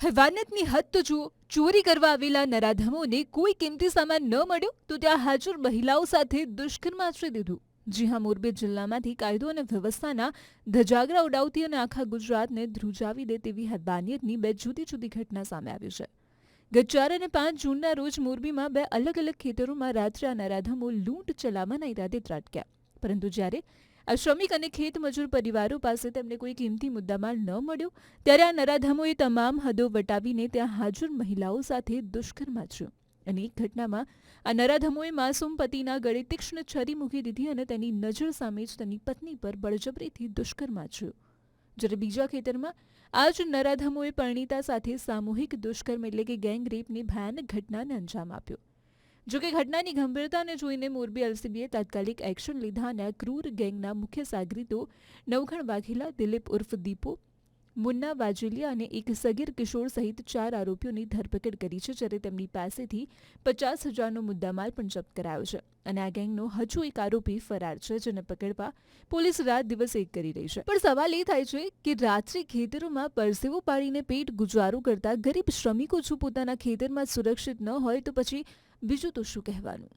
હૈવાનિયતની હદ તો જુઓ. ચોરી કરવા આવેલા નરાધમોને કોઈ કિંમતી સામાન ન મળ્યો તો ત્યાં હાજર મહિલાઓ સાથે દુષ્કર્મ આચરી દીધું. જી હા, મોરબી જિલ્લામાંથી કાયદો અને વ્યવસ્થાના ધજાગરા ઉડાવતી અને આખા ગુજરાતને ધ્રુજાવી દે તેવી હૈવાનિયતની બે જુદી જુદી ઘટના સામે આવી છે. ગત 4 અને 5 જૂનના રોજ મોરબીમાં બે અલગ અલગ ખેતરોમાં રાત્રે આ નરાધમો લૂંટ ચલાવવાના ઈરાદે ત્રાટક્યા. પરંતુ જ્યારે આ શ્રમિક અને ખેત મજૂર પરિવારો પાસે તેમને કોઈ કિંમતી મુદ્દામાલ ન મળ્યો ત્યારે આ નરાધમોએ તમામ હદો વટાવીને ત્યાં હાજર મહિલાઓ સાથે દુષ્કર્મ આચર્યું. અને એક ઘટનામાં આ નરાધમોએ માસૂમ પતિના ગળે તીક્ષ્ણ છરી મૂકી દીધી અને તેની નજર સામે જ તેની પત્ની પર બળજબરીથી દુષ્કર્મ આચર્યું. જ્યારે બીજા ખેતરમાં આ જ નરાધમોએ પરિણીતા સાથે સામૂહિક દુષ્કર્મ એટલે કે ગેંગ રેપની ભયાનક ઘટનાને અંજામ આપ્યો. જોકે ઘટનાની ગંભીરતાને જોઈને મોરબી એલસીબીએ તાત્કાલિક એક્શન લીધા અને આ ક્રૂર ગેંગના મુખ્ય સાગરીતો નવખણ વાઘેલા, દિલીપ ઉર્ફ દીપો, મુન્ના વાજેલિયા અને એક સગીર કિશોર સહિત 4 આરોપીઓની ધરપકડ કરી છે. જ્યારે તેમની પાસેથી 50,000નો મુદ્દામાલ પણ જપ્ત કરાયો છે. અને આ ગેંગનો હજુ એક આરોપી ફરાર છે, જેને પકડવા પોલીસ રાત દિવસ એક કરી રહી છે. પણ સવાલ એ થાય છે કે રાત્રે ખેતરોમાં પરસેવો પાડીને પેટ ગુજારો કરતા ગરીબ શ્રમિકો જો પોતાના ખેતરમાં સુરક્ષિત ન હોય તો પછી બીજું તો શું કહેવાનું.